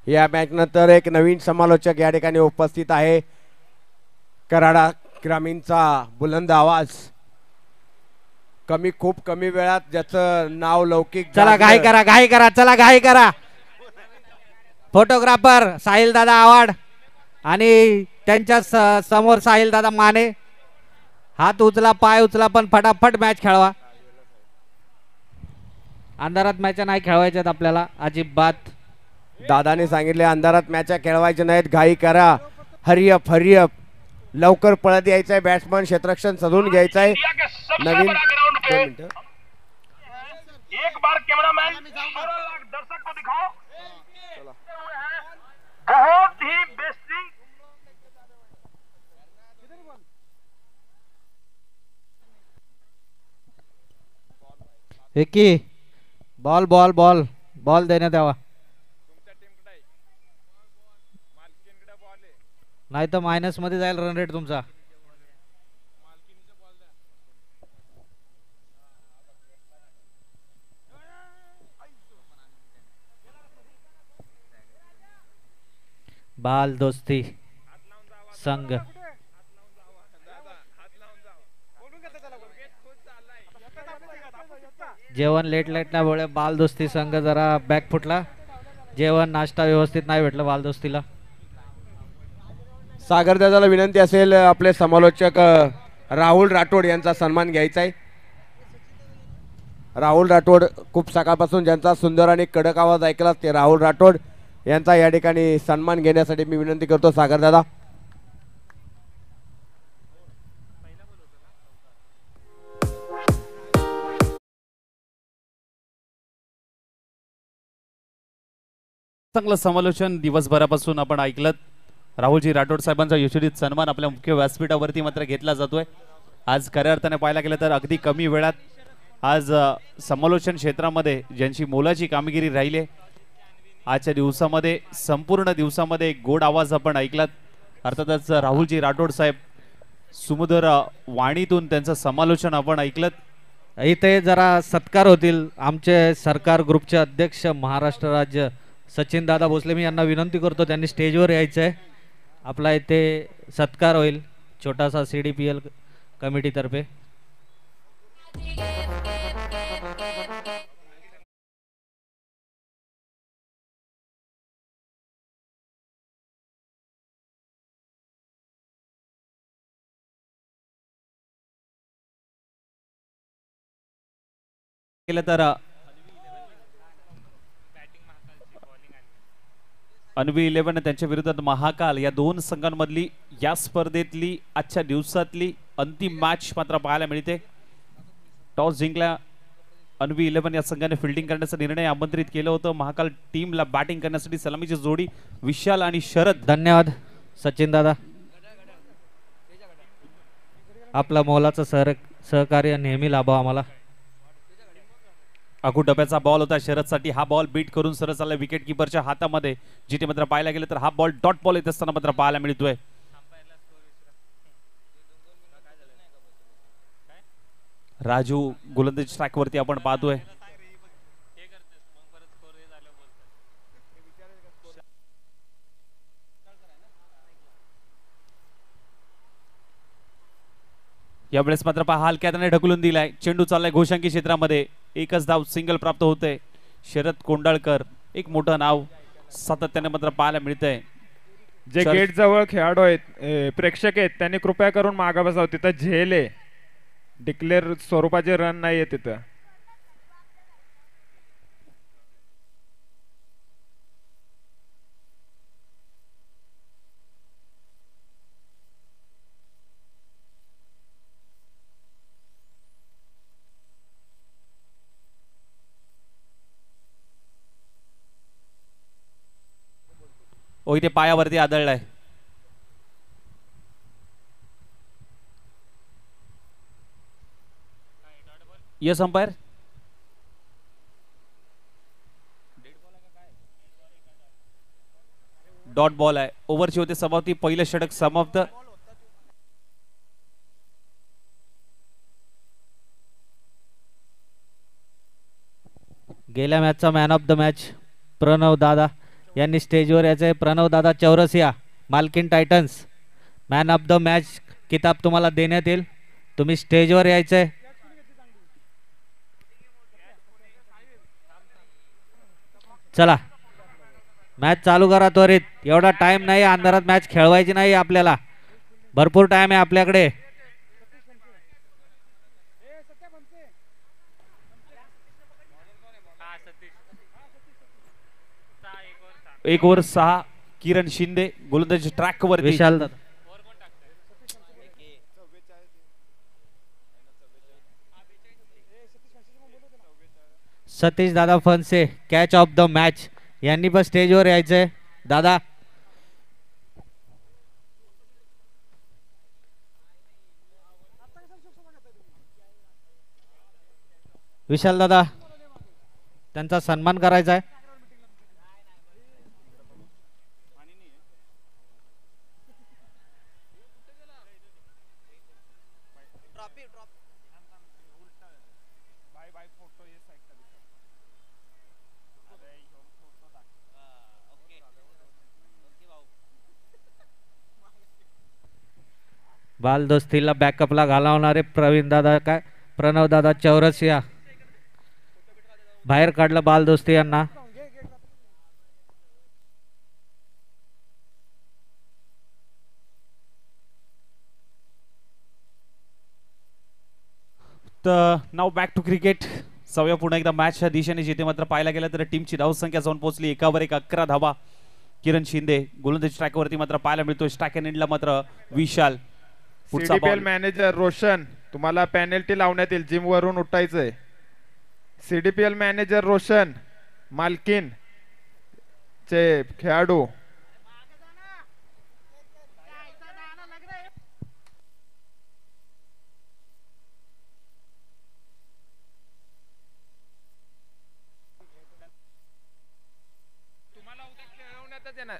या मॅच नंतर एक नवीन समालोचक या ठिकाणी उपस्थित आहे. कराडा ग्रामीणचा बुलंद आवाज, खूप कमी वेळात ज्याचं नाव लौकिक चला घाई करा चला घाई करा. फोटोग्राफर साहिल दादा आवाड आणि त्यांच्या समोर साहिल दादा माने. हात उचला पाय उचला पण फटाफट मॅच खेळवा. अंधारात मॅच नाही खेळवायच्यात आपल्याला अजिबात. दादाने सांगितले अंधारात मॅच खेळवायचे नाहीत, घाई करा. हरिअप हरिअप लवकर पळत यायचंय. बॅट्समन क्षेत्ररक्षण सजून घ्यायचंय. नवीन एक बार कैमरामैन 16 लाख दर्शक को दिखाओ. बहुत ही बेस्टिंग. विकी बॉल बॉल बॉल बॉल देण्यात यावा, नाही तर मायनस मध्ये जाईल रन रेट तुमचा. बाल दोस्ती संघ जेवण लेट ना मुळे बाल दोस्ती संघ जरा बॅक फुटला. जेवण नाश्ता व्यवस्थित नाही भेटलं बाल दोस्तीला. सागर दादाला विनंती असेल आपले समालोचक राहुल राठोड यांचा सन्मान घ्यायचा आहे. राहुल राठोड खूप सकाळपासून ज्यांचा सुंदर आणि कडक आवाज ऐकला ते राहुल राठोड यांचा या ठिकाणी सन्मान घेण्यासाठी मी विनंती करतो. सागर दादा चांगलं समालोचन दिवसभरापासून आपण ऐकलं. राहुलजी राठोड साहेबांचा यशोचित सन्मान आपल्या मुख्य व्यासपीठावरती मात्र घेतला जातोय. आज खऱ्या अर्थाने पाहायला गेलं तर अगदी कमी वेळात आज समालोचन क्षेत्रामध्ये ज्यांची मोलाची कामगिरी राहिली आजच्या दिवसामध्ये, संपूर्ण दिवसामध्ये एक गोड आवाज आपण ऐकलात. अर्थातच राहुलजी राठोड साहेब सुमधुर वाणीतून त्यांचं समालोचन आपण ऐकलं. इथे जरा सत्कार होतील. आमचे सरकार ग्रुपचे अध्यक्ष महाराष्ट्र राज्य सचिन दादा भोसले, मी यांना विनंती करतो त्यांनी स्टेजवर यायचं आहे. आपला इथे सत्कार होईल छोटासा CDPL कमिटीतर्फे. केलं तर अन्वी 11 त्यांच्या विरोधात महाकाल या दोन संघांमधली या स्पर्धेतली आजच्या दिवसातली अंतिम मॅच मात्र पाहायला मिळते. टॉस जिंकला अन्वी 11 या संघाने फिल्डिंग करण्याचा निर्णय आमंत्रित केलं होतं. महाकाल टीमला बॅटिंग करण्यासाठी सलामीची जोडी विशाल आणि शरद. धन्यवाद सचिन दादा, आपला मोलाचं सहकार्य नेहमी लाभो आम्हाला. अगू डब्याचा बॉल होता शरदसाठी. हा बॉल बीट करून सरळ चालला विकेट किपरच्या हातामध्ये. जिथे मात्र पाहायला गेलं तर हा बॉल डॉट बॉल येत असताना मात्र पाहायला मिळतोय. राजू गोलंदाजी ट्रॅक वरती आपण पाहतोय. यावेळेस मात्र पहा हलक्या त्याने ढकलून दिलाय. चेंडू चाललाय घोषांकी क्षेत्रामध्ये. एकच धाव सिंगल प्राप्त होते. शरद कोंडाळकर एक मोठं नाव सातत्याने मात्र पाहायला मिळतंय. जे गेट जवळ खेळाडू आहेत, प्रेक्षक आहेत, त्यांनी कृपया करून मागे बसावं. तिथं झेल आहे, डिक्लेअर स्वरूपाचे रन नाही आहे तिथं. ओ इथे पायावरती आदळलाय. Yes umpire. डॉट बॉल आहे. ओव्हरची होते समाप्ती. पहिलं षटक समाप्त. गेल्या मॅचचा man of the match Pranav दादा यांनी स्टेजवर यायचं आहे. प्रणव दादा Chaurasia, Malkin titans, man of the match किताब तुम्हाला देण्यात येईल. तुम्ही स्टेजवर यायचं आहे. चला मॅच चालू करा त्वरित. एवढा टाइम नाही, अंधारात मॅच खेळवायची नाही आपल्याला. भरपूर टाइम आहे आपल्याकडे. एक ओव्हर 6. किरण शिंदे गोलंदाजी ट्रॅक वर. विशाल दादा, सतीश दादा फनसे, कॅच ऑफ द मॅच, यांनी पण स्टेजवर यायचंय. दादा विशाल दादा, त्यांचा सन्मान करायचा आहे. बालदोस्तीला बॅकअपला घालवणारे प्रवीण दादा, काय प्रणव दादा चौरसिया, बाहेर काढलं बालदोस्ती यांना. नाव बॅक टू क्रिकेट. सवय पुन्हा एकदा मॅचच्या दिशेने जिथे मात्र पाहायला गेलं तर टीमची धावसंख्या जाऊन पोहोचली 1 11 धावा. किरण शिंदे गोलंदाजी स्ट्राईकवरती मात्र पाहायला मिळतोय. स्ट्राईक एंडला मात्र विशाल. सीडीपीएल मॅनेजर रोशन, तुम्हाला पेनल्टी लावण्यात येईल. जिम वरून उठायचंय. सीडीपीएल मॅनेजर रोशन, मालकीन चे खेळाडू.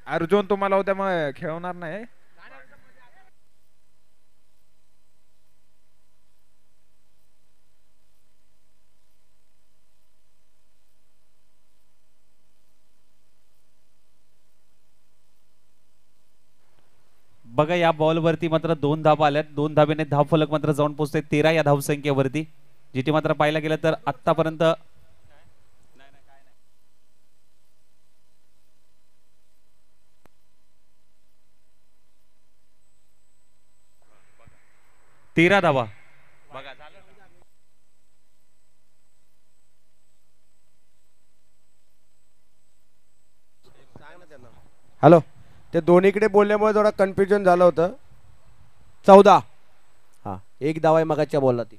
अर्जुन तुम्हाला उद्या मग खेळवणार नाही. बघा या बॉलवरती मात्र 2 धावा आल्यात. 2 धाब्याने धावफलक मात्र जाऊन पोहोचते 13 या धावसंख्येवरती. जिथे मात्र पाहायला गेलं तर आतापर्यंत तेरा धावा. हॅलो, ते दोन्हीकडे बोलल्यामुळे थोडा कन्फ्युजन झालं होतं. 14. हा, एक धावा आहे मगाच्या बॉलला ती.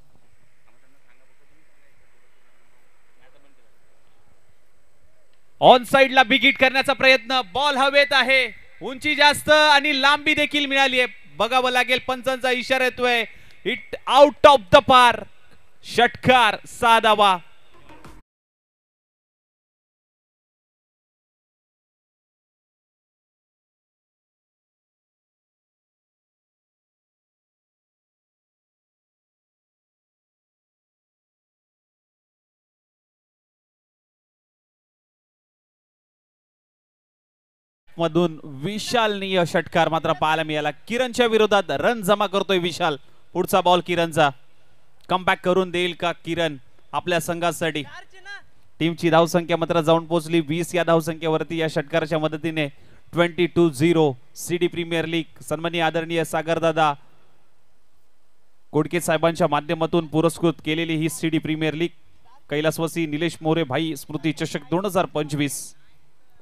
ऑन साइडला बिग हिट करण्याचा प्रयत्न. बॉल हवेत आहे, उंची जास्त आणि लांबी देखील मिळाली आहे. बघावं लागेल, पंचांचा इशारा येतोय. हिट आउट ऑफ द पार. षटकार. 6 धावा. मधून विशालनीय षटकार मात्र पाहायला मिळाला. किरणच्या विरोधात रन जमा करतोय विशाल. पुढचा बॉल किरणचा. कमबॅक करून देईल का किरण आपल्या संघासाठी? टीमची धावसंख्या मात्र जाऊन पोहोचली 20 या धावसंख्येवरती या षटकाराच्या मदतीने. 22-0 सीडी प्रीमियर लीग. सन्माननीय आदरणीय सागरदादा कोडके साहेबांच्या माध्यमातून पुरस्कृत केलेली ही सीडी प्रीमियर लीग. कैलासवासी निलेश मोरे भाई स्मृती चषक 2025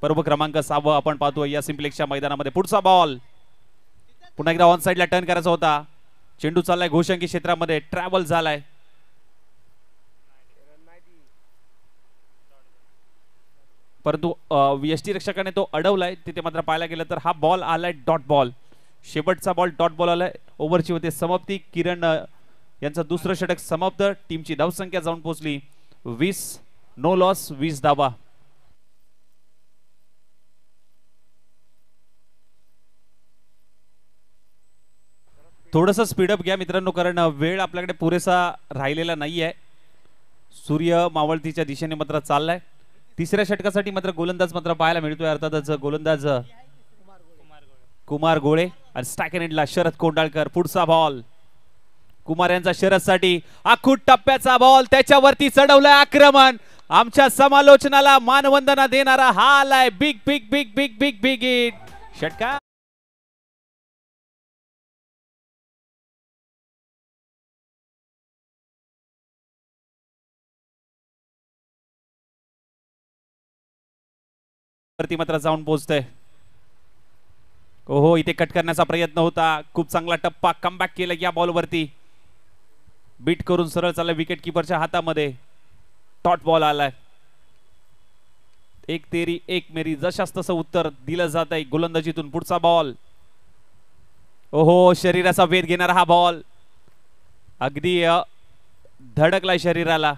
पर्व क्रमांक 6 आपण पाहतोय या सिम्प्लेक्सच्या मैदानामध्ये. पुढचा बॉल पुन्हा एकदा ऑन साइडला टर्न करायचा होता. चेंडू चाललाय घोषंकी क्षेत्रामध्ये, ट्रॅव्हल झालाय. परंतु यष्टी रक्षकाने तो अडवलाय. तिथे मात्र पाहायला गेलं तर हा बॉल आलाय डॉट बॉल. शेवटचा बॉल डॉट बॉल आलाय. ओव्हरची होते समाप्ती. किरण यांचं दुसरं षटक समाप्त. टीमची धावसंख्या जाऊन पोहोचली 20. नो लॉस, 20 धावा. थोडंसं स्पीडअप घ्या मित्रांनो, कारण वेळ आपल्याकडे पुरेसा राहिलेला नाहीये. सूर्य मावळतीच्या दिशेने मात्र चाललाय. तिसऱ्या षटकासाठी मात्र गोलंदाज मात्र पाहायला मिळतोय, अर्थातच गोलंदाज कुमार गोळे आणि स्टॅकेनेटला शरद कोंडाळकर. पुढचा बॉल कुमार यांचा शरदसाठी आखूट टप्प्याचा बॉल, त्याच्यावरती चढवलंय आक्रमण. आमच्या समालोचनाला मानवंदना देणारा हा आलाय big big big big big big hit. षटकार वरती मात्र जाऊन पोहोचतोय. ओहो, इथे कट करण्याचा प्रयत्न होता, खूप चांगला टप्पा, कमबॅक केलं या बॉलवरती. बीट करून सरळ चालला विकेट किपरच्या हातामध्ये. डॉट बॉल आलाय. एक तेरी एक मेरी, जशास तसं उत्तर दिलं जात आहे गोलंदाजीतून. पुढचा बॉल, ओहो, शरीराचा वेध घेणारा हा बॉल अगदी धडकलाय शरीराला.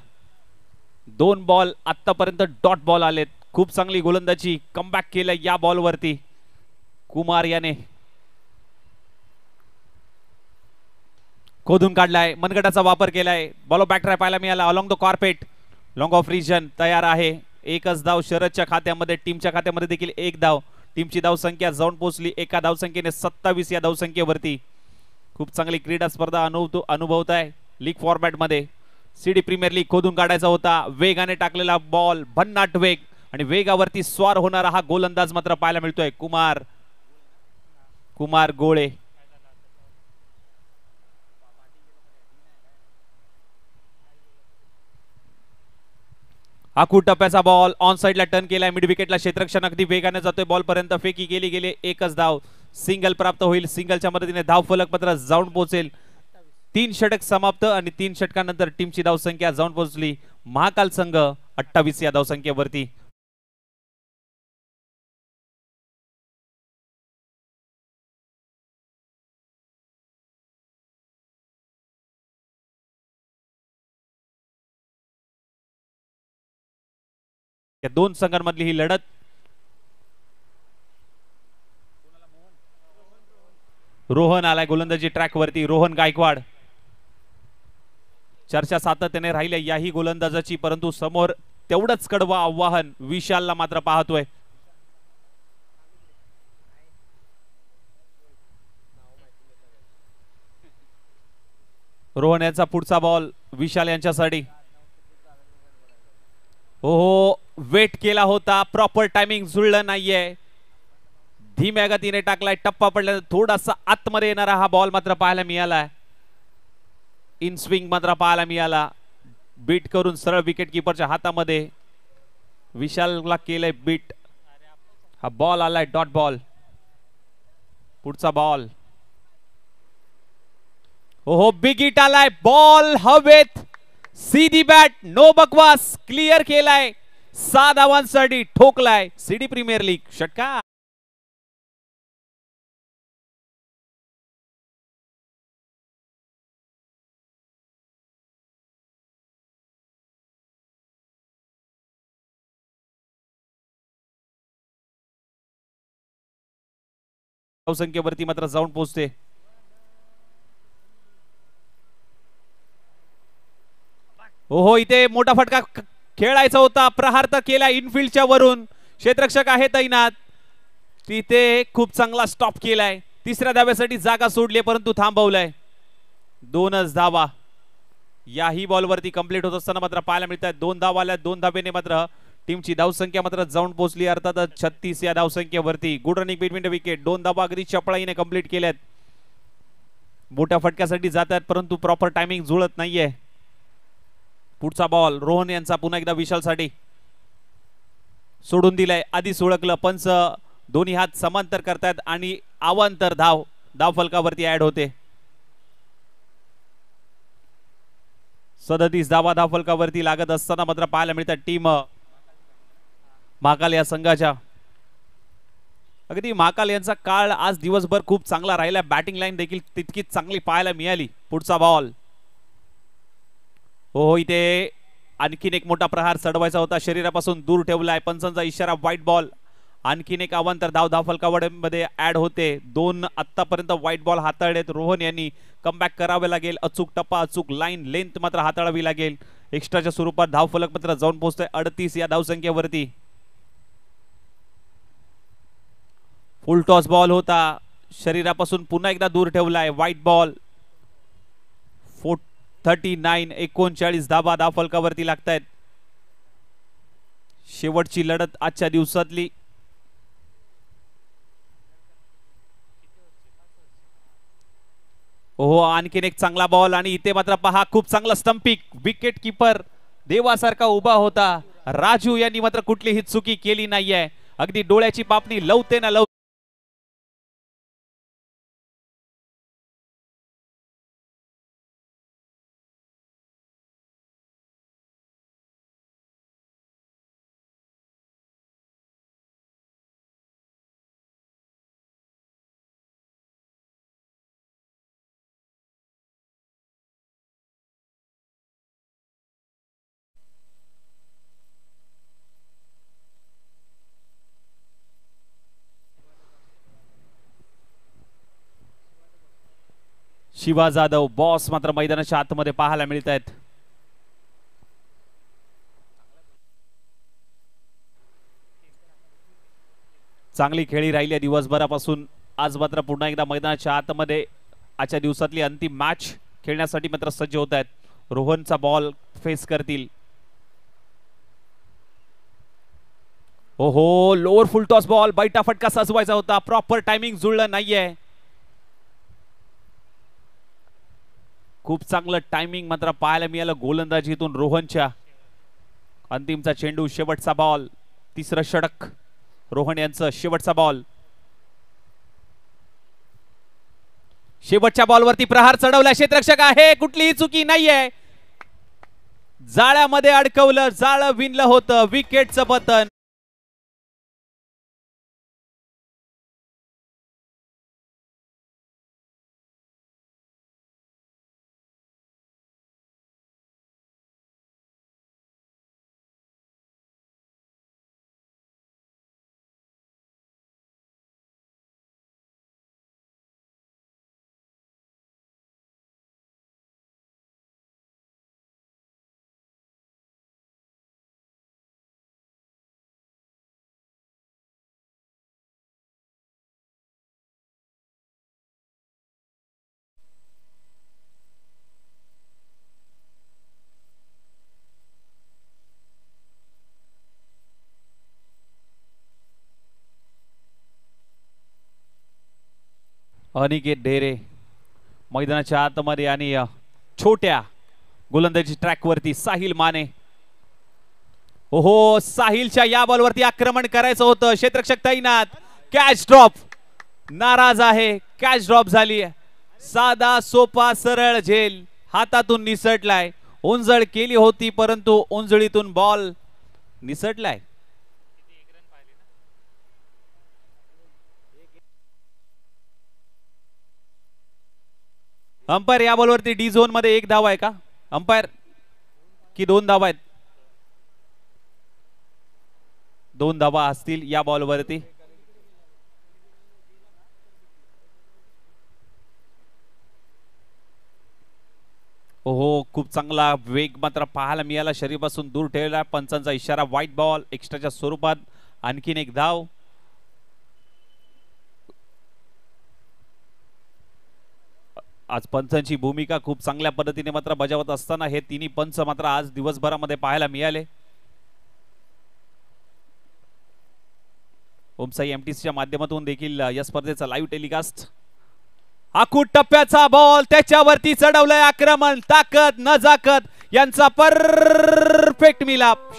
2 बॉल आतापर्यंत डॉट बॉल आलेत. खूप चांगली गोलंदाजी, कमबॅक केलं या बॉलवरती कुमार याने. खोदून काढलाय, मनगटाचा वापर केलाय. बॉल बॅक ट्राय पाहायला मिळाला along the carpet. Long of reason तयार आहे. एकच धाव शरदच्या खात्यामध्ये, टीमच्या खात्यामध्ये देखील 1 धाव. टीमची धावसंख्या जाऊन पोहोचली एका धावसंख्येने 27 या धावसंख्येवरती. खूप चांगली क्रीडा स्पर्धा अनुभवत आहे लीग फॉर्मॅट मध्ये. सीडी प्रीमियर लीग खोदून काढायचा होता, वेगाने टाकलेला बॉल, भन्नाट वेग आणि वेगावरती स्वार होणारा हा गोलंदाज मात्र पाहायला मिळतोय कुमार गोळे. आखूट टप्प्याचा बॉल ऑन साइडला टर्न केलाय. मिड विकेटला क्षेत्ररक्षण अगदी वेगाने जातोय बॉल पर्यंत. फेकी गेली एकच धाव. सिंगल प्राप्त होईल. सिंगलच्या मदतीने धाव फलक मात्र जाऊन पोहोचेल. 3 षटक समाप्त आणि 3 षटकानंतर टीमची धावसंख्या जाऊन पोहोचली महाकाल संघ 28 या धावसंख्येवरती. या 2 संघांमधली ही लढत. रोहन आलाय गोलंदाजी ट्रॅक वरती. रोहन गायकवाड. चर्चा सातत्याने राहिल्या याही गोलंदाजाची, परंतु समोर तेवढंच कडवं आव्हान विशालला मात्र पाहतोय. रोहन यांचा पुढचा बॉल विशाल यांच्यासाठी. ओहो, वेट केला होता, प्रॉपर टायमिंग जुळलं नाहीये. धीम्या गतीने टाकलाय, टप्पा पडला, थोडासा आतमध्ये येणारा हा बॉल मात्र पाहायला मिळाला. इन स्विंग मात्र पाहायला मिळाला. बीट करून सरळ विकेट किपरच्या हातामध्ये विशालला केलंय बीट. हा बॉल आलाय डॉट बॉल. पुढचा बॉल, ओहो, बिग हिट आलाय. बॉल हवेत, सीधी बॅट, नो बकवास, क्लिअर केलाय. 6 धावांसाठी ठोकलाय. सीडी प्रीमियर लीग षटकार. धावसंख्येवरती मात्र जाऊन पोहोचते. ओहो, इथे मोठा फटका खेळायचा होता. प्रहार तर केला इनफिल्डच्या वरून. क्षेत्ररक्षक आहे तैनात. तिथे खूप चांगला स्टॉप केलाय. 3ऱ्या धाव्यासाठी जागा सोडली परंतु थांबवलाय. 2च धावा याही बॉलवरती कंप्लीट होत असताना मात्र पाहायला मिळतात. 2 धावा आल्या. 2 धावेने मात्र टीमची धावसंख्या मात्र जाऊन पोहोचली अर्थातच 36 या धावसंख्येवरती. Good running between the wicket. 2 धावा अगदी चपळाईने कंप्लीट केल्यात. मोठ्या फटक्यासाठी जातात परंतु प्रॉपर टायमिंग जुळत नाहीये. पुढचा बॉल रोहन यांचा पुन्हा एकदा विशालसाठी. सोडून दिलाय, आधी सोळकलं. पंच दोन्ही हात समांतर करतात आणि अवांतर धाव फलकावरती ऍड होते. 37 धावा धाव फलकावरती लागत असताना मात्र पाहायला मिळतात टीम महाकाल या संघाच्या. अगदी महाकाल यांचा काळ आज दिवसभर खूप चांगला राहिला. बॅटिंग लाईन देखील तितकीच चांगली पाहायला मिळाली. पुढचा बॉल, हो, इथे आणखीन एक मोठा प्रहार चढवायचा होता, शरीरापासून दूर ठेवलाय. पंचांचा इशारा, व्हाईट बॉल. आणखीन एक अवांतर धाव फलकामध्ये ऍड होते. 2 आतापर्यंत व्हाईट बॉल हाताळलेत रोहन यांनी. कमबॅक करावे लागेल. अचूक टप्पा, अचूक लाईन लेंथ मात्र हाताळावी लागेल. एक्स्ट्राच्या स्वरूपात धावफलक मात्र जाऊन पोहोचतोय 38 या धावसंख्येवरती. फुल टॉस बॉल होता, शरीरापासून पुन्हा एकदा दूर ठेवलाय. White ball. 39 धाबा धावफलकावरती लागतायत. शेवटची लढत आजच्या दिवसातली. ओहो, आणखीन एक चांगला बॉल आणि इथे मात्र पहा खूप चांगला स्टंपिंग. विकेट किपर देवासारखा उभा होता राजू यांनी मात्र कुठलीही चुकी केली नाहीये. अगदी डोळ्याची पापणी लवते ना लव. शिवा जाधव बॉस मात्र मैदानाच्या आतमध्ये पाहायला मिळत आहेत. चांगली खेळी राहिली दिवसभरापासून. आज मात्र पुन्हा एकदा मैदानाच्या आतमध्ये आजच्या दिवसातली अंतिम मॅच खेळण्यासाठी मात्र सज्ज होत आहेत. रोहनचा बॉल फेस करतील. ओहो, लोअर फुल टॉस बॉल. बैठा फटका सजवायचा होता, प्रॉपर टायमिंग जुळलं नाहीये. खूप चांगलं टायमिंग मात्र पाहायला मिळालं गोलंदाजीतून रोहनच्या. अंतिमचा चेंडू, शेवटचा बॉल, तिसरं षटक रोहन यांचं. शेवटचा बॉल, शेवटच्या बॉलवरती प्रहार चढवला. क्षेत्ररक्षक आहे, कुठलीही चुकी नाहीये. जाळ्यामध्ये अडकवलं, जाळं विणलं होतं. विकेटचं पतन. अनिकेत ढेरे मैदानाच्या आतमध्ये आणि छोट्या गोलंदाजी ट्रॅक वरती साहिल माने. ओहो, साहिलच्या या बॉलवरती आक्रमण करायचं होतं. क्षेत्ररक्षक तैनात. Catch drop. नाराज आहे. कॅच ड्रॉप झाली. साधा सोपा सरळ झेल हातातून निसटलाय. उंजळ केली होती परंतु उंजळीतून बॉल निसटलाय. अंपायर या बॉलवरती डी झोन मध्ये 1 धाव आहे का अंपायर, की 2 धावा आहेत? 2 धावा असतील या बॉलवरती. ओहो, खूप चांगला वेग मात्र पाहायला मिळाला. शरीरापासून दूर ठेवला. पंचांचा इशारा. White ball. एक्स्ट्राच्या स्वरूपात आणखीन 1 धाव. आज पंचांची भूमिका खूप चांगल्या पद्धतीने मात्र बजावत असताना हे तिन्ही पंच मात्र आज दिवसभरामध्ये पाहायला मिळाले. ओमसाई एमटीसीच्या माध्यमातून देखील या स्पर्धेचा लाईव्ह टेलिकास्ट. आखूट टप्प्याचा बॉल, त्याच्यावरती चढवलंय आक्रमण. ताकद नजाकत यांचा परफेक्ट मिलाप.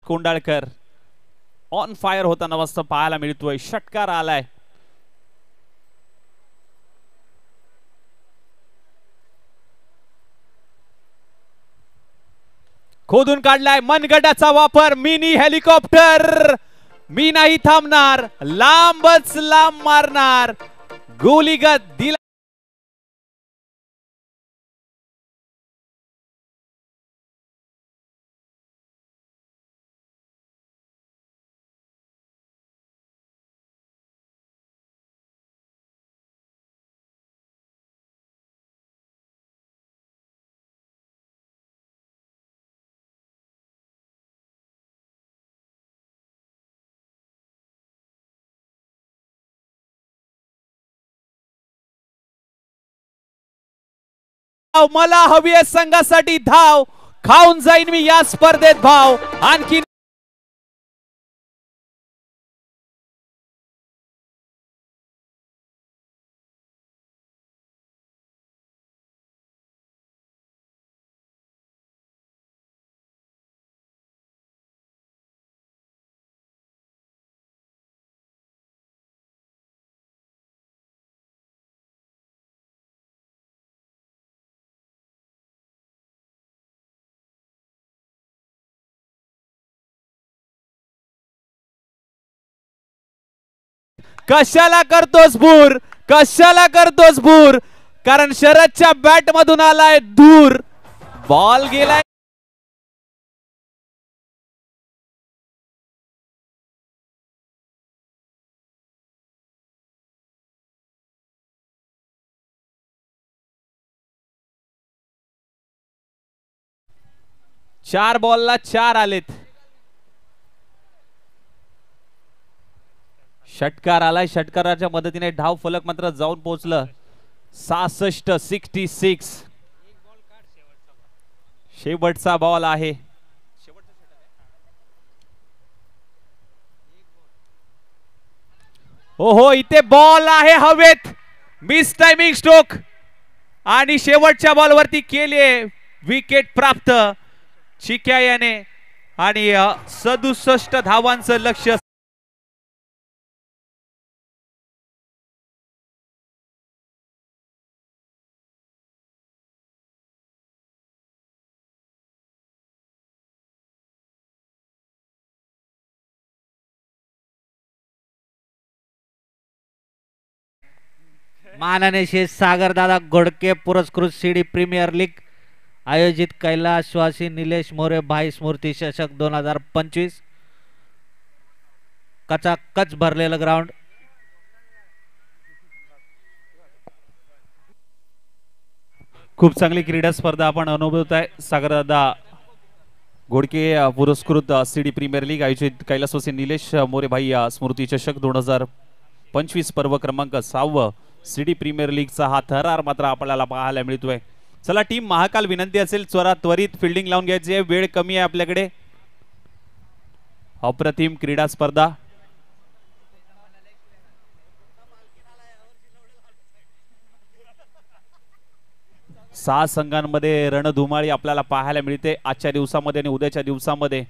कोंडाळकर ऑन फायर होताना मस्त पाहायला मिळतोय. षटकार आलाय. खोदून काढलाय. मनगटाचा वापर. Mini helicopter. मी नाही थांबणार. लांबच लांब मारणार. गोलीगत दिला. मला हवी आहे संघासाठी धाव, खाऊन जाईन मी या स्पर्धेत भाव. आणखी कशाला करतोस भूर, कशाला करतोस भूर, कारण शरदच्या बॅट मधून आलाय दूर. बॉल गेलाय चार बॉलला 4 आलेत. षटकार आलाय, षटकाराच्या मदतीने धाव फलक मात्र जाऊन पोहोचलं 66. शेवटचा बॉल आहे. ओहो, इथे बॉल आहे हवेत, मिस टायमिंग स्ट्रोक आणि शेवटच्या बॉलवरती केलीये विकेट प्राप्त चिक्या याने आणि 67 धावांचं लक्ष्य. माननीय श्री सागरदादा घोडके पुरस्कृत सीडी प्रीमियर लीग आयोजित कैलासवासी निलेश मोरे भाई स्मृती चषक 2025. कचाकच भरलेलं ग्राउंड. खूप चांगली क्रीडा स्पर्धा आपण अनुभवताय. सागरदादा घोडके पुरस्कृत सीडी प्रीमियर लीग आयोजित कैलासवासी निलेश मोरे भाई स्मृती चषक 2025 पर्व क्रमांक 6 सीडी प्रीमियर लीगचा हा थरार मात्र आपल्याला पाहायला मिळतोय. चला टीम, महाकाल विनंती असेल त्वरित फिल्डिंग लावून घ्यायची आहे, वेळ कमी आहे आपल्याकडे. अप्रतिम क्रीडा स्पर्धा. सहा संघांमध्ये रणधुमाळी आपल्याला पाहायला मिळते आजच्या दिवसामध्ये आणि उद्याच्या दिवसामध्ये.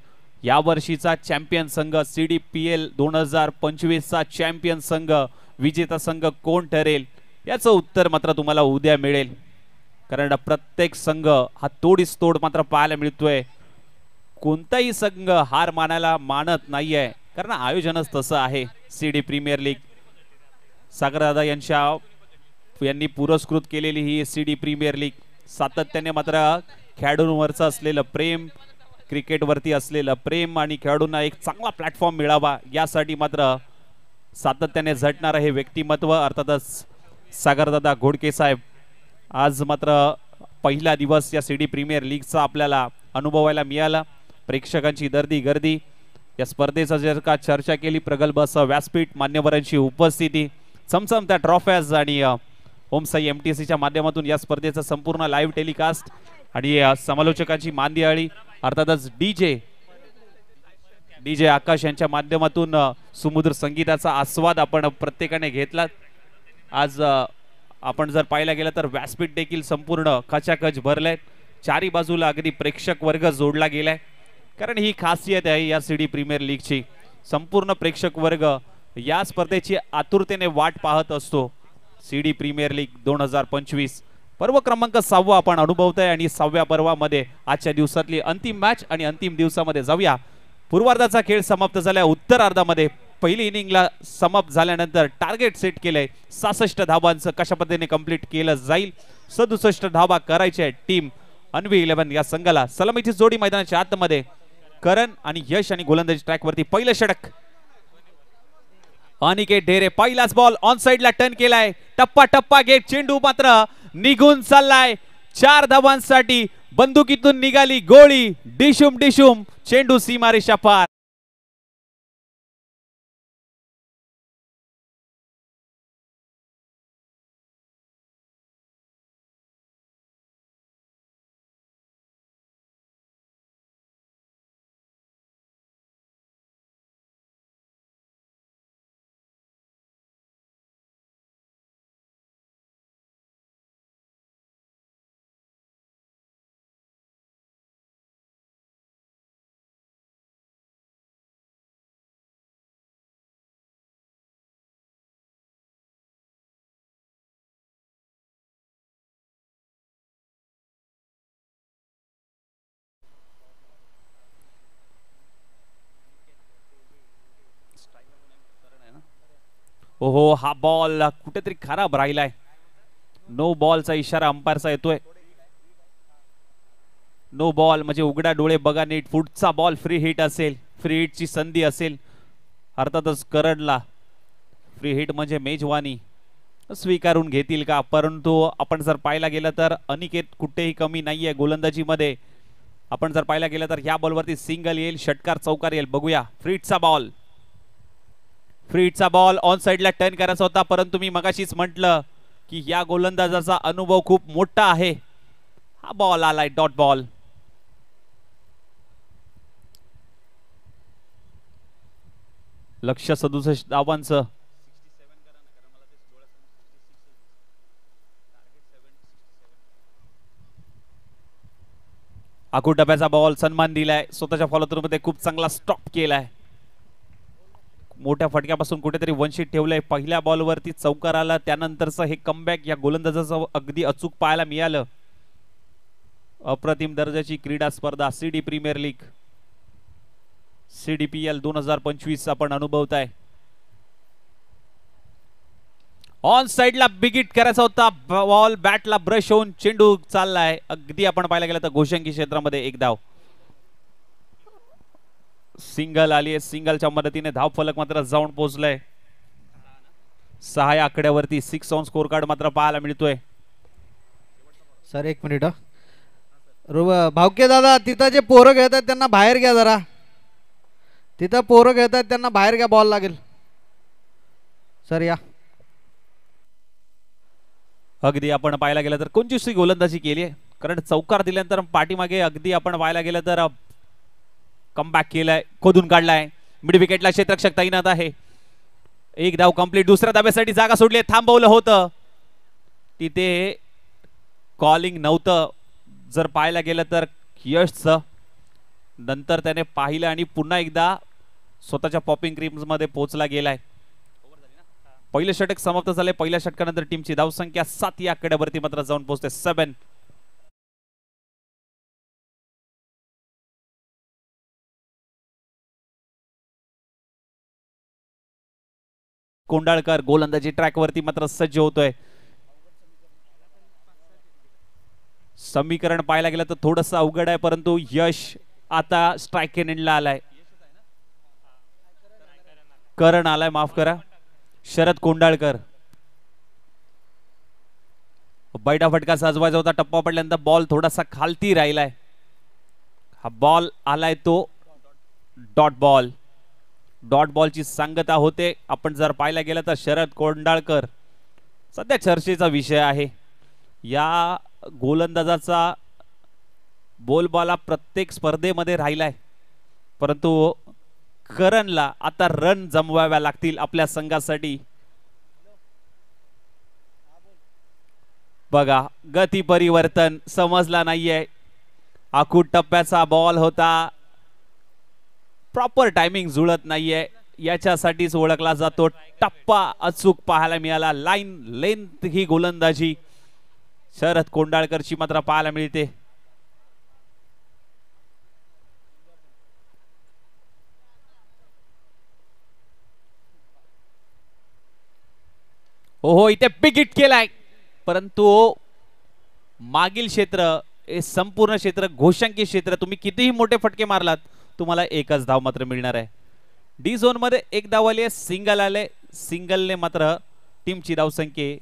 या वर्षीचा चॅम्पियन संघ CDPL 2025 चा चॅम्पियन संघ, विजेता संघ कोण ठरेल याचं उत्तर मात्र तुम्हाला उद्या मिळेल. कारण प्रत्येक संघ हा तोडीस तोड मात्र पाहायला मिळतोय. कोणताही संघ हार मानत नाहीये, कारण आयोजनच तसं आहे. सीडी प्रीमियर लीग सागरदादा यांनी पुरस्कृत केलेली ही सीडी प्रीमियर लीग सातत्याने मात्र खेळाडूंवरचं असलेलं प्रेम, क्रिकेटवरती असलेलं प्रेम आणि खेळाडूंना एक चांगला प्लॅटफॉर्म मिळावा यासाठी मात्र सातत्याने झटणारं हे व्यक्तिमत्व अर्थातच सागरदादा घोडके साहेब. आज मात्र पहिला दिवस या सीडी प्रीमियर लीगचा आपल्याला अनुभवायला मिळाला. प्रेक्षकांची गर्दी, या स्पर्धेचा जर का चर्चा केली, प्रगल्भ असं व्यासपीठ, मान्यवरांची उपस्थिती, चमचमत्या ट्रॉफ्याज आणि ओमसाई MTCच्या माध्यमातून या स्पर्धेचा संपूर्ण लाईव्ह टेलिकास्ट आणि समालोचकांची मांदियाळी अर्थातच डीजे आकाश यांच्या माध्यमातून सुमधुर संगीताचा आस्वाद आपण प्रत्येकाने घेतला. आज आपण जर पाहायला गेलं तर व्यासपीठ देखील संपूर्ण खचाखच भरलंय. चारी बाजूला अगदी प्रेक्षक वर्ग जोडला गेलाय, कारण ही खासियत आहे या सीडी प्रीमियर लीगची. संपूर्ण प्रेक्षक वर्ग या स्पर्धेची आतुरतेने वाट पाहत असतो. सीडी प्रीमियर लीग 2025 पर्व क्रमांक 6 आपण अनुभवतोय आणि 6व्या पर्वामध्ये आजच्या दिवसातली अंतिम मॅच आणि अंतिम दिवसामध्ये जाऊया. पूर्वार्धाचा खेळ समाप्त झाला. उत्तरार्धामध्ये पहिली इनिंगला समाप्त झाल्यानंतर टार्गेट सेट केलंय 66 धावांचं. कशा पद्धतीने कंप्लीट केलं जाईल? 67 धावा करायच्या आहेत टीम अन्वी 11 या संघाला. सलामीची जोडी मैदानाच्या आतमध्ये करण आणि यश आणि गोलंदाजी ट्रॅक वरती. पहिलं षटक अनिकेत ढेरे, पहिलाच बॉल ऑन साइडला टर्न केलाय. टप्पा घेत चेंडू मात्र निघून चाललाय. 4 धावांसाठी बंदुकीतून निघाली गोळी. डिशुम चेंडू सीमारेषा पार. ओहो, हा बॉल कुठेतरी खराब राहिलाय. नो बॉलचा इशारा अंपायरचा येतोय. नो बॉल म्हणजे उघडा डोळे बघा नीट. पुढचा बॉल फ्री हिट असेल, फ्री हिटची संधी असेल. अर्थातच करडला फ्री हिट म्हणजे मेजवानी स्वीकारून घेतील का, परंतु आपण जर पाहायला गेलं तर अनिकेत कुठेही कमी नाहीये गोलंदाजीमध्ये. आपण जर पाहायला गेलं तर ह्या बॉलवरती सिंगल येईल, षटकार चौकार येईल. बघूया फ्रीटचा बॉल. फ्रीटचा बॉल ऑन साइडला टर्न करायचा होता, परंतु मी मगाशीच म्हटलं की या गोलंदाजाचा अनुभव खूप मोठा आहे. हा बॉल आलाय डॉट बॉल. लक्ष 67 धावांचं. आखू डब्याचा बॉल सन्मान दिलाय. स्वतःच्या फॉलोथ्रू मध्ये खूप चांगला स्टॉप केलाय. मोठ्या फटक्यापासून कुठेतरी वंचित ठेवलंय. पहिल्या बॉलवरती चौकार आला, त्यानंतरचं हे कमबॅक या गोलंदाजाचं अगदी अचूक पाहायला मिळालं. अप्रतिम दर्जाची क्रीडा स्पर्धा सीडी प्रीमियर लीग CDPL 2025 आपण अनुभवताय. ऑन साइडला बिगिट करायचा होता बॉल, बॅटला ब्रश होऊन चेंडू चाललाय. अगदी आपण पाहायला गेलं तर घोषंकी क्षेत्रामध्ये एक धाव. सिंगल आली आहे. सिंगलच्या मदतीने धाव फलक मात्र जाऊन पोहोचलाय. 6 या आकड्यावरती 6 ऑन स्कोर कार्ड मात्र पाहायला मिळतोय. सर एक मिनिट. भावके दादा, तिथं जे पोरं घेतात त्यांना बाहेर घ्या जरा. तिथं पोरं घेतात त्यांना बाहेर घ्या, बॉल लागेल. सर या. अगदी आपण पाहायला गेलं तर कोणची गोलंदाजी केली आहे, कारण चौकार दिल्यानंतर पाठीमागे अगदी आपण पाहायला गेलं तर कमबॅक केलाय, खोदून काढलाय. मिड विकेटला क्षेत्ररक्षक तैनात आहे. एक धाव कंप्लीट. दुसऱ्या धाब्यासाठी जागा सोडली, थांबवलं होतं. तिथे कॉलिंग नव्हतं जर पाहायला गेलं तर यशचं. नंतर त्याने पाहिलं आणि पुन्हा एकदा स्वतःच्या पॉपिंग क्रीम्स मध्ये पोहोचला गेलाय. पहिलं षटक समाप्त झाले. पहिल्या षटकानंतर टीमची धावसंख्या 7 या आकड्यावरती मात्र जाऊन पोहोचते. 7. कोंडाळकर गोलंदाजी ट्रॅकवरती मात्र सज्ज होतोय. समीकरण पाहायला गेलं तर थोडस अवघड आहे, परंतु यश आता स्ट्राईक एंडला आलाय. करण आलाय, माफ करा, शरद कोंडाळकर. बैठा फटका सजवायचा होता. टप्पा पडल्यानंतर बॉल थोडासा खालती राहिलाय. हा बॉल आलाय तो डॉट बॉल. डॉट बॉलची सांगता होते. आपण जर पाहायला गेलं तर शरद कोंडाळकर सध्या चर्चेचा विषय आहे. या गोलंदाजाचा बोलबाला प्रत्येक स्पर्धेमध्ये राहिलाय, परंतु करणला आता रन जमवाव्या लागतील आपल्या संघासाठी. बघा गती परिवर्तन समजला नाहीये. आखूट टप्प्याचा बॉल होता, प्रॉपर टायमिंग जुळत नाहीये, याच्यासाठीच ओळखला जातो. टप्पा अचूक पाहायला मिळाला. लाईन लेंथ ही गोलंदाजी शरद कोंडाळकरची मात्र पाहायला मिळते. ओहो, इथे बिग हिट केलाय, परंतु मागील क्षेत्र हे संपूर्ण क्षेत्र घोषंकी क्षेत्र. तुम्ही कितीही मोठे फटके मारलात तुम्हाला एकच धाव मात्र मिळणार आहे. डी झोन मध्ये एक धाव आली आहे, सिंगल आले. सिंगलने मात्र टीमची धावसंख्या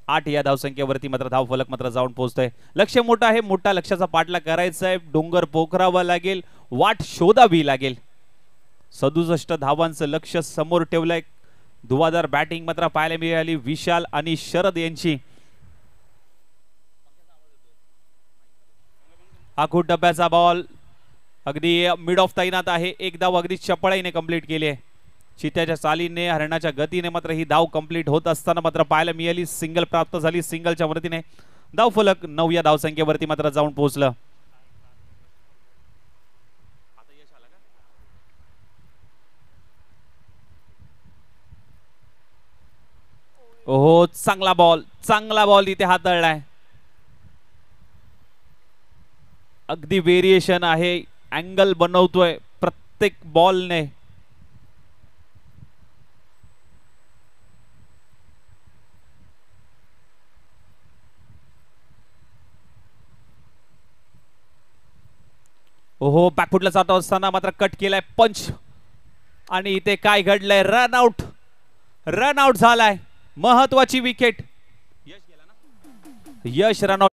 8 या धावसंख्येवरती मात्र धाव फलक मात्र जाऊन पोहोचतोय. लक्ष्य मोठं आहे, मोठा लक्ष्याचा पाठलाग करायचा आहे. डोंगर पोखरावा लागेल, वाट शोधावी लागेल. 67 धावांचं लक्ष्य समोर ठेवलंय. धुवाधार बॅटिंग मात्र पाहायला मिळाली विशाल आणि शरद यांची. आखूट डब्याचा बॉल अगदी मिड ऑफ तैनात आहे. एक धाव अगदी चपळाईने कंप्लीट केली आहे. चित्याच्या चालीने, हरणाच्या गतीने मात्र ही धाव कंप्लीट होत असताना मात्र पाहायला मिळाली. सिंगल प्राप्त झाली. सिंगलच्या वरतीने धाव फलक 9 या धावसंख्येवरती मात्र जाऊन पोहोचलं. ओहो, चांगला बॉल इथे हाताळलाय. अगदी व्हेरिएशन आहे, अँगल बनवतोय प्रत्येक बॉलने. हो बॅकफुटला जात असताना मात्र कट केलाय पंच आणि इथे काय घडलंय रन आउट झालाय महत्वाची विकेट यश रन आउट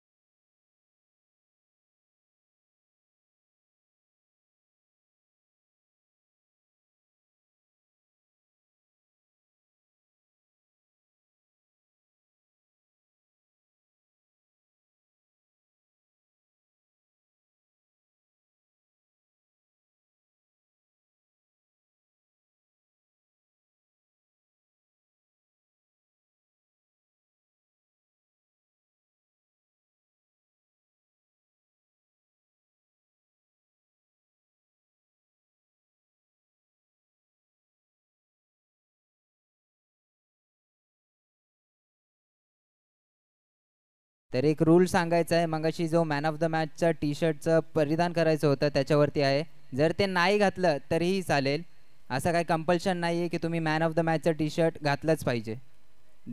तर एक रूल सांगायचा आहे मगाशी जो मॅन ऑफ द मॅचचा टी शर्टचं परिधान करायचं होतं त्याच्यावरती आहे जर ते नाही घातलं तरीही चालेल असं काही कंपल्शन नाही आहे की तुम्ही मॅन ऑफ द मॅचचं टी शर्ट घातलंच पाहिजे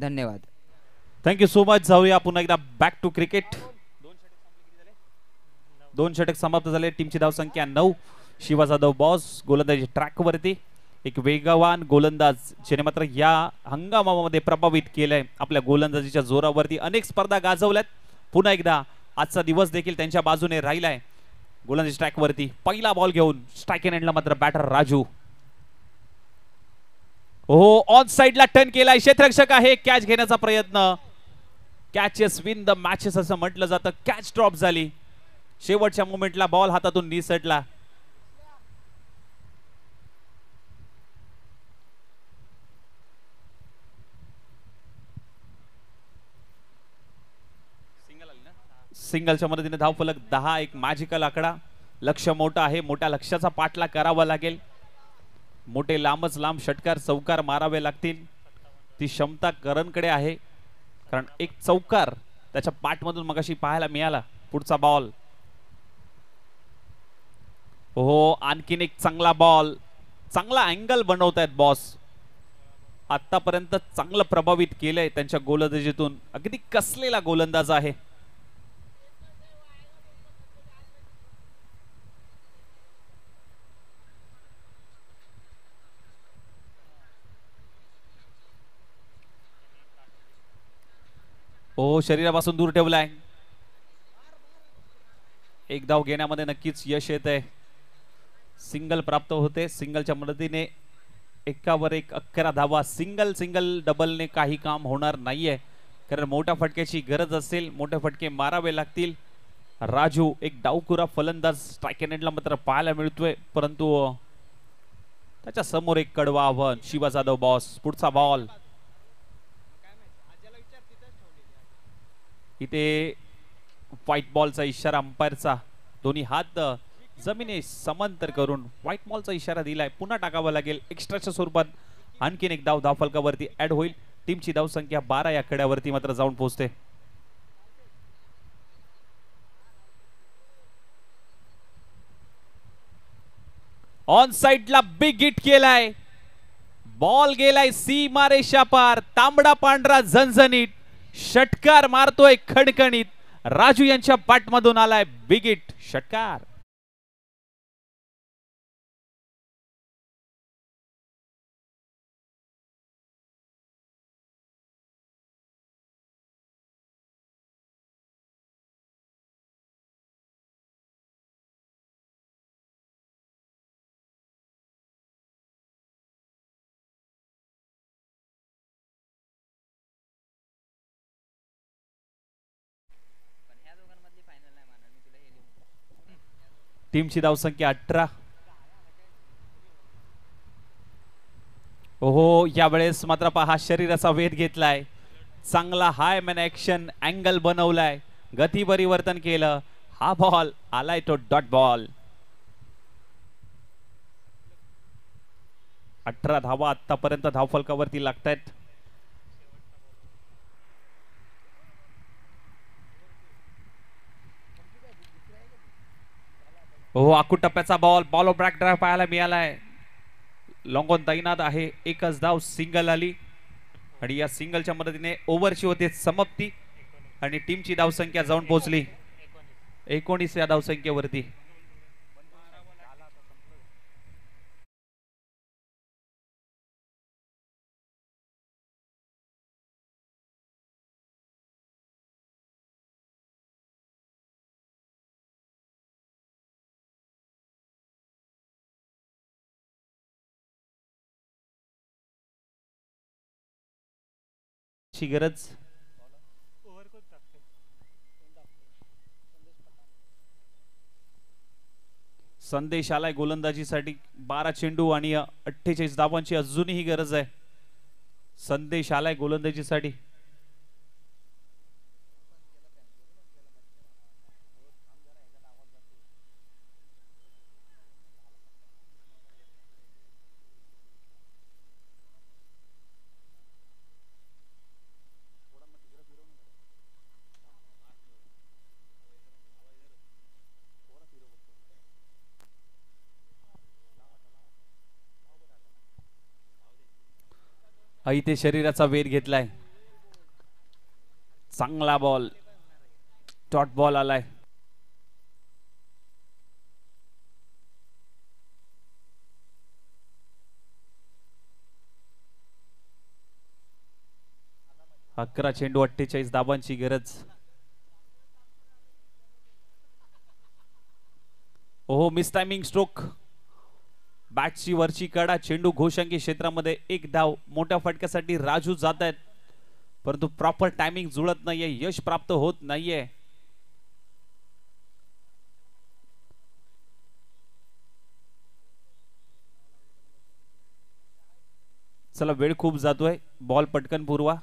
धन्यवाद थँक्यू सो मच जाऊया पुन्हा एकदा बॅक टू क्रिकेट 2 षटक समाप्त झाले टीमची धावसंख्या 9 शिवा जाधव बॉस गोलंदाजी ट्रॅक वरती एक वेगवान गोलंदाज ज्याने मात्र या हंगामामध्ये प्रभावित केलंय आपल्या गोलंदाजीच्या जोरावरती अनेक स्पर्धा गाजवल्यात पुन्हा एकदा आजचा दिवस देखील त्यांच्या बाजूने राहिलाय गोलंदाजी ट्रॅक वरती पहिला बॉल घेऊन स्ट्राईक एंडला मात्र बॅटर राजू हो ऑन साइडला टर्न केलाय क्षेत्ररक्षक आहे कॅच घेण्याचा प्रयत्न कॅचेस विन द मॅचेस असं म्हटलं जातं कॅच ड्रॉप झाली शेवटच्या मोमेंटला बॉल हातातून निसटला सिंगलच्या मदतीने धावफलक 10 एक मॅजिकल आकडा लक्ष मोठं आहे मोठ्या लक्ष्याचा पाठला करावा लागेल मोठे लांबच लांब षटकार चौकार मारावे लागतील ती क्षमता करणकडे आहे कारण एक चौकार त्याच्या पाठमधून मगाशी पाहायला मिळाला पुढचा बॉल हो आणखीन एक चांगला बॉल चांगला अँगल बनवतायत बॉस आतापर्यंत चांगलं प्रभावित केलंय त्यांच्या गोलंदाजीतून अगदी कसलेला गोलंदाज आहे हो शरीरापासून दूर ठेवलाय एक धाव घेण्यामध्ये नक्कीच यश येत आहे सिंगल प्राप्त होते सिंगलच्या मदतीने 1 11 धावा सिंगल डबलने काही काम होणार नाहीये कारण मोठ्या फटक्याची गरज असेल मोठे फटके मारावे लागतील राजू एक डावखुरा फलंदाज स्ट्राईक एंडला मात्र पाहायला मिळतोय परंतु त्याच्या समोर एक कडवा आव्हान शिवा जाधव बॉस पुढचा बॉल इथे व्हाईट बॉलचा इशारा अंपायरचा दोन्ही हात जमिनी समांतर करून व्हाईट बॉलचा इशारा दिलाय पुन्हा टाकावा लागेल एक्स्ट्राच्या स्वरूपात आणखीन एक धाव धावफलकावरती ऍड होईल टीमची धावसंख्या 12 या कड्यावरती मात्र जाऊन पोहोचते ऑन साइडला बिग हिट केलाय बॉल गेलाय सीमारेषा पार तांबडा पांढरा झणझणीत षटकार मारतोय खणखणीत राजू यांच्या बॅटमधून आलाय बिग हिट षटकार टीमची धावसंख्या 18 ओहो यावेळेस मात्र पहा शरीराचा वेध घेतलाय चांगला हाय मॅन ऍक्शन अँगल बनवलाय गती परिवर्तन केलं हा बॉल आलाय तो डॉट बॉल 18 धावा आतापर्यंत धावफलकावरती लागतायत हो आखूड टप्प्याचा बॉल बॉल ब्रॅक ड्राइव्ह पाहायला मिळालाय लॉंगॉन तैनात आहे एकच धाव सिंगल आली आणि या सिंगलच्या मदतीने ओव्हरची होते समाप्ती आणि टीमची धावसंख्या जाऊन पोहोचली 19 या धावसंख्येवरती धावांची गरज. संदेश आलाय गोलंदाजीसाठी. 12 चेंडू आणि 48 धावांची अजूनही गरज आहे. संदेश आलाय गोलंदाजीसाठी. इथे शरीराचा वेध घेतलाय. चांगला बॉल, डॉट बॉल आलाय. अकरा चेंडू 48 धावांची गरज. ओहो, मिस टायमिंग स्ट्रोक. बॅटची वरची कडा, चेंडू घोषंगी क्षेत्रामध्ये. एक धाव. मोठ्या फटक्यासाठी राजू जात आहेत, परंतु प्रॉपर टायमिंग जुळत नाहीये, यश प्राप्त होत नाहीये. चला, वेळ खूप जातोय. बॉल पटकन पुरवा.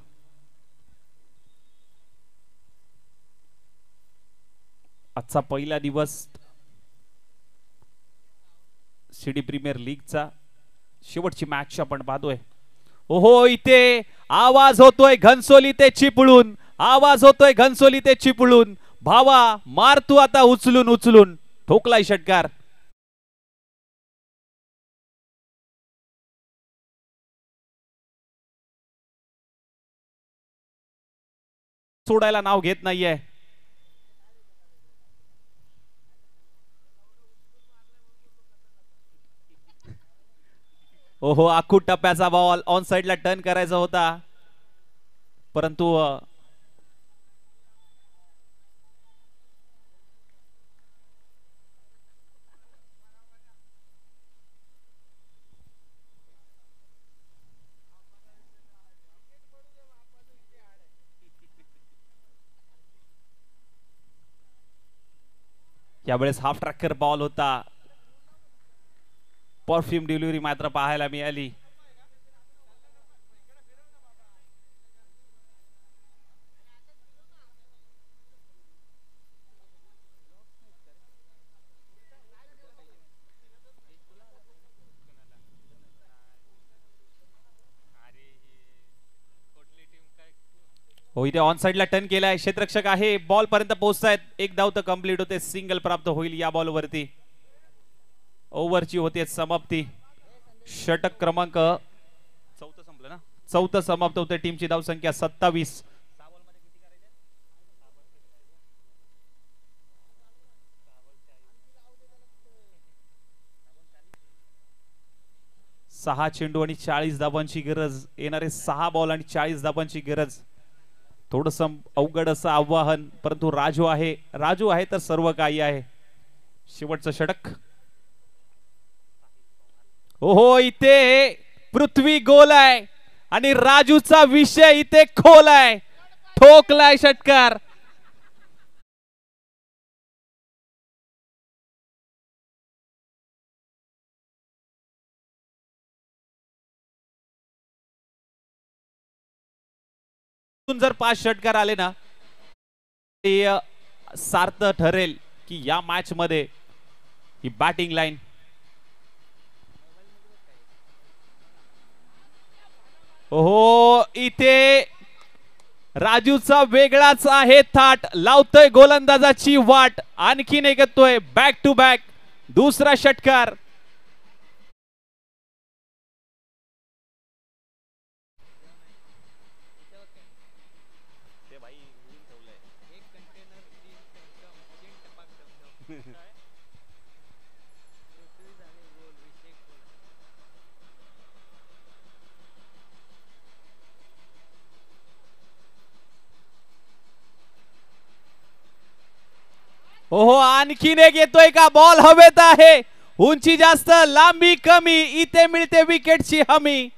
आजचा पहिला दिवस सिटी प्रीमियर लीगचा. शेवटची मॅच आपण पाहतोय. ओहो, इथे आवाज होतोय घनसोली ते चिपळूण. आवाज होतोय घनसोली ते चिपळूण. भावा, मार तू आता उचलून उचलून. ठोकलाय षटकार. सोडायला नाव घेत नाहीये. ओहो, आखूड टप्प्याचा बॉल. ऑन साइडला टर्न करायचा होता, परंतु यावेळेस हाफ ट्रॅकर बॉल होता. परफ्यूम डिलिव्हरी मात्र पाहायला मिळाली. हो, इथे ऑन साइडला टर्न केलाय. क्षेत्ररक्षक आहे, बॉल पर्यंत पोहोचतायत. एक धाव तर कंप्लीट होते. सिंगल प्राप्त होईल या बॉल वरती. ओव्हरची होते समाप्ती. षटक क्रमांक 4 संपलं ना. 4 समाप्त होते. टीमची धाव संख्या 27. सहा चेंडू आणि 40 धावांची गरज. येणारे 6 बॉल आणि 40 धावांची गरज. थोडस अवघड असं आव्हान, परंतु राजू आहे तर सर्व काही आहे. शेवटचं षटक. ओहो, इथे पृथ्वी गोल आहे आणि राजूचा विषय इथे खोल आहे. ठोकलाय षटकार. जर 5 षटकार आले ना, ते सार्थ ठरेल की या मॅच मध्ये ही बॅटिंग लाईन. ओहो, इथे राजूचा वेगळाच आहे थाट. लावतोय गोलंदाजाची वाट. आणखीन एक येतोय बॅक टू बॅक. दुसरा षटकार. ओहो, आणखीन एक येतोय का? बॉल हवेत आहे. उंची जास्त, लांबी कमी. इथे मिळते विकेटची हमी.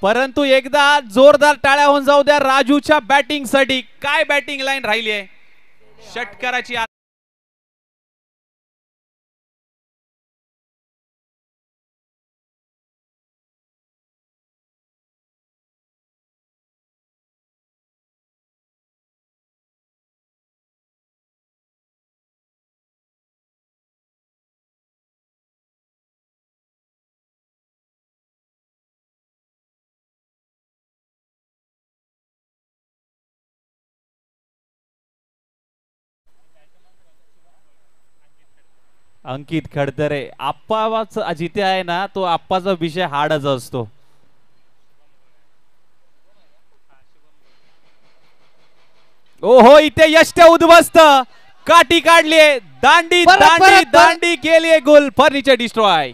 परंतु एकदा जोरदार टाळ्या होऊन जाऊ द्या राजूच्या बॅटिंग साठी. काय बॅटिंग लाईन राहिली आहे षटकाराची. अंकित खडतरे आप्पाच जिथे आहे ना तो आप्पाचा विषय हार्डच असतो. ओहो इथे यष्ट उद्ध्वस्त काठी काढलीये दांडी दांडी दांडी केलीये गोल फर्निचर डिस्ट्रॉय.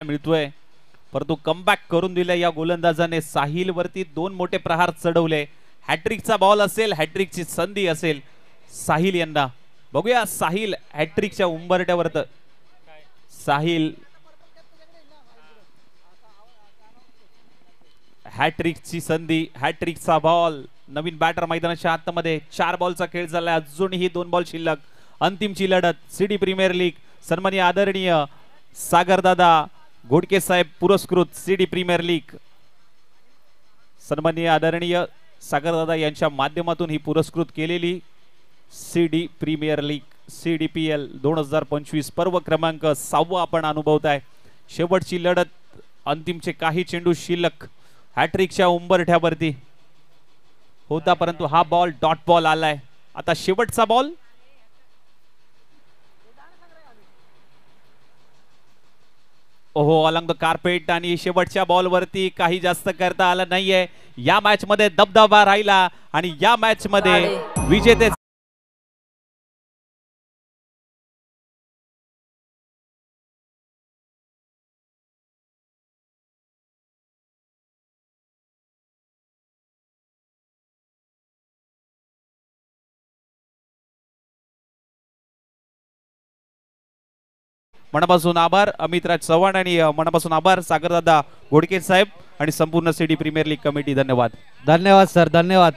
मिळतोय परंतु कमबॅक करून दिले या गोलंदाजाने. साहिल वरती 2 मोठे प्रहार चढवले. हॅट्रिकचा बॉल असेल हॅट्रिकची संधी असेल साहिल यांना. बघूया साहिल हॅट्रिकच्या उंबरट्यावर. साहिल हॅट्रिकची संधी हॅट्रिकचा बॉल. नवीन बॅटर मैदानाच्या आतमध्ये 4 बॉलचा खेळ झालाय. अजूनही 2 बॉल शिल्लक. अंतिमची लढत सिटी प्रीमियर लीग. सन्माननीय आदरणीय सागरदादा घोडके साहेब पुरस्कृत सिटी प्रीमियर लीग. सन्माननीय आदरणीय सागरदादा यांच्या माध्यमातून ही पुरस्कृत केलेली सिटी प्रीमियर लीग CDPL 2025 पर्व क्रमांक 6 आपण अनुभवताय. शेवटची लढत अंतिमचे काही चेंडू शिल्लक. हॅट्रिकच्या उंबरठ्यावरती होता परंतु हा बॉल डॉट बॉल आलाय. आता शेवटचा बॉल. ओहो अलॉंग द कार्पेट आणि शेवटच्या बॉल वरती काही जास्त करता आलं नाहीये. या मॅच मध्ये दबदबा राहिला आणि या मॅच मध्ये विजेते मनापासून आभार अमितराज चव्हाण आणि मनापासून आभार सागरदादा घोडके साहेब आणि संपूर्ण सिटी प्रीमियर लीग कमिटी. धन्यवाद. धन्यवाद सर धन्यवाद.